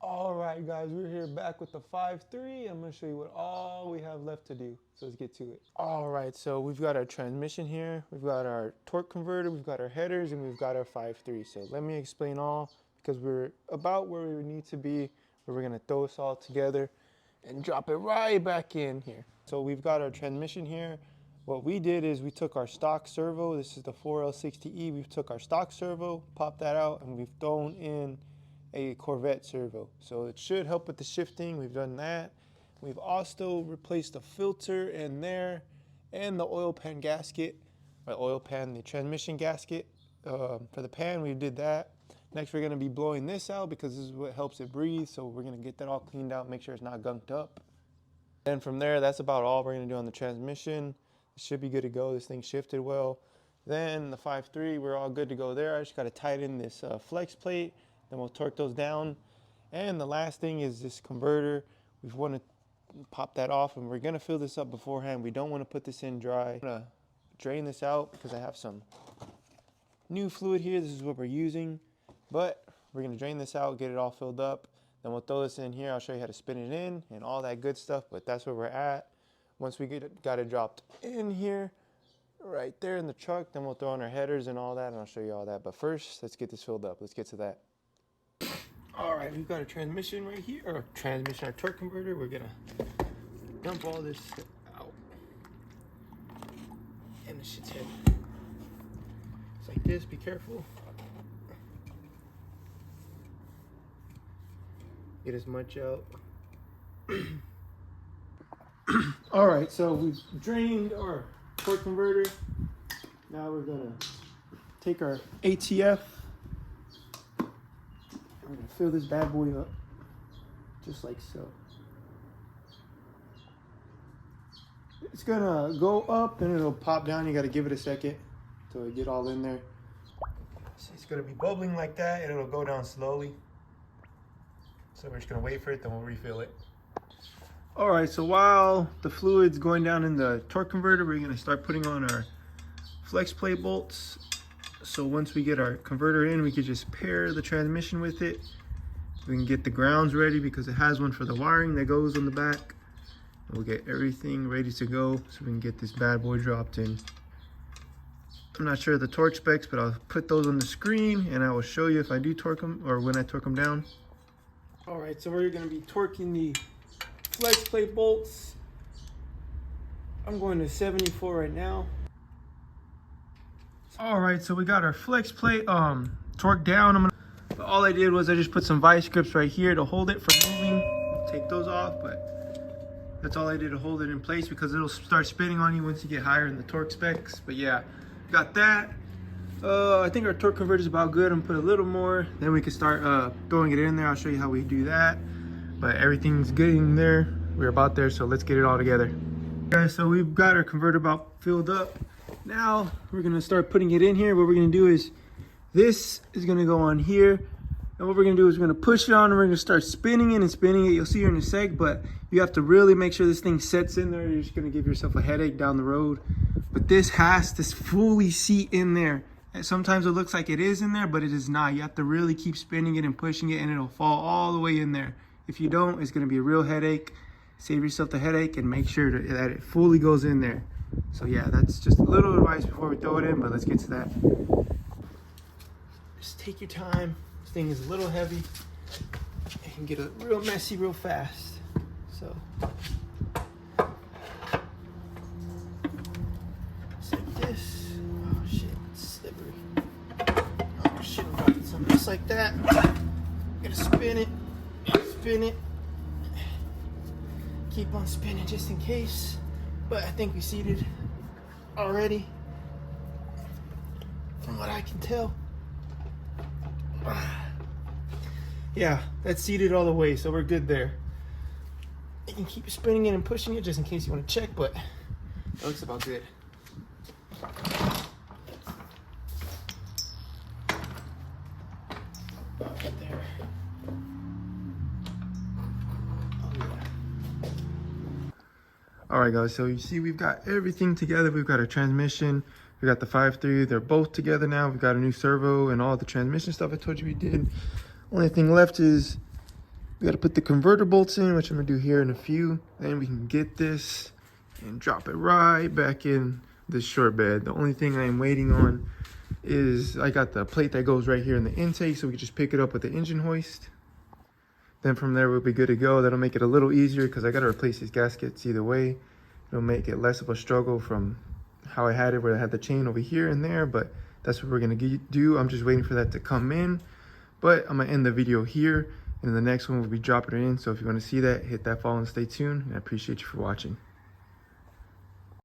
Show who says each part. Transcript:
Speaker 1: All right, guys, we're here back with the 5.3. I'm going to show you what all we have left to do. So let's get to it. All right, so we've got our transmission here. We've got our torque converter. We've got our headers, and we've got our 5.3. So let me explain all because we're about where we need to be, where we're going to throw this all together and drop it right back in here. So we've got our transmission here. What we did is we took our stock servo. This is the 4L60E. We took our stock servo, popped that out, and we've thrown in a Corvette servo. So it should help with the shifting. We've done that. We've also replaced the filter in there and the oil pan gasket, the transmission gasket for the pan. We did that. Next, we're going to be blowing this out because this is what helps it breathe. So we're going to get that all cleaned out, make sure it's not gunked up. And from there, that's about all we're going to do on the transmission. It should be good to go. This thing shifted well. Then the 5.3, we're all good to go there. I just got to tighten this flex plate. Then we'll torque those down. And the last thing is this converter. We want to pop that off, and we're going to fill this up beforehand. We don't want to put this in dry. I'm going to drain this out because I have some new fluid here. This is what we're using. But we're going to drain this out, get it all filled up. Then we'll throw this in here. I'll show you how to spin it in and all that good stuff. But that's where we're at. Once we got it dropped in here, right there in the truck, then we'll throw in our headers and all that, and I'll show you all that. But first, let's get this filled up. Let's get to that. All right, we've got a transmission right here, or our torque converter. We're gonna dump all this out. And this shit's heavy. It's like this, be careful. Get as much out. All right, so we've drained our torque converter. Now we're gonna take our ATF. I'm gonna fill this bad boy up, just like so. It's gonna go up and it'll pop down. You gotta give it a second till it get all in there. So it's gonna be bubbling like that and it'll go down slowly. So we're just gonna wait for it, then we'll refill it. All right, so while the fluid's going down in the torque converter, we're gonna start putting on our flex plate bolts. So once we get our converter in, we could just pair the transmission with it. We can get the grounds ready because it has one for the wiring that goes on the back. And we'll get everything ready to go so we can get this bad boy dropped in. I'm not sure of the torque specs, but I'll put those on the screen and I will show you if I do torque them or when I torque them down. All right, so we're gonna be torquing the flex plate bolts. I'm going to 74 right now. All right, so we got our flex plate torqued down. All I did was I just put some vice grips right here to hold it from moving. Take those off, but that's all I did to hold it in place because it'll start spinning on you once you get higher in the torque specs. But yeah, got that. I think our torque converter is about good. I'm gonna put a little more, then we can start throwing it in there. I'll show you how we do that. But everything's getting there. We're about there, so let's get it all together. Okay, so we've got our converter about filled up. Now we're gonna start putting it in here. What we're gonna do is this is gonna go on here, and what we're gonna do is we're gonna push it on and we're gonna start spinning it and spinning it. You'll see here in a sec, but you have to really make sure this thing sets in there. You're just gonna give yourself a headache down the road. But this has to fully seat in there. And sometimes it looks like it is in there, but it is not. You have to really keep spinning it and pushing it, and it'll fall all the way in there. If you don't, it's gonna be a real headache. Save yourself the headache and make sure that it fully goes in there. So yeah, that's just a little advice before we throw it in, but let's get to that. Just take your time. This thing is a little heavy. It can get real messy real fast. So just like this. Oh shit, it's slippery. Oh shit, I'm dropping something just like that. Gotta spin it, spin it. Keep on spinning just in case. But I think we seated already, from what I can tell. Yeah, that's seated all the way, so we're good there. You can keep spinning it and pushing it just in case you want to check, but it looks about good. Right there. All right, guys, so you see we've got everything together. We've got our transmission, we got the 5.3, they're both together now. We've got a new servo and all the transmission stuff I told you we did. Only thing left is We got to put the converter bolts in, which I'm gonna do here in a few. Then we can get this and drop it right back in this short bed. The only thing I'm waiting on is I got the plate that goes right here in the intake, so we can just pick it up with the engine hoist. Then from there we'll be good to go. That'll make it a little easier because I got to replace these gaskets either way. It'll make it less of a struggle from how I had it, where I had the chain over here and there, but that's what we're gonna do. I'm just waiting for that to come in, but I'm gonna end the video here, and in the next one we'll be dropping it in. So if you want to see that, hit that follow and stay tuned, and I appreciate you for watching.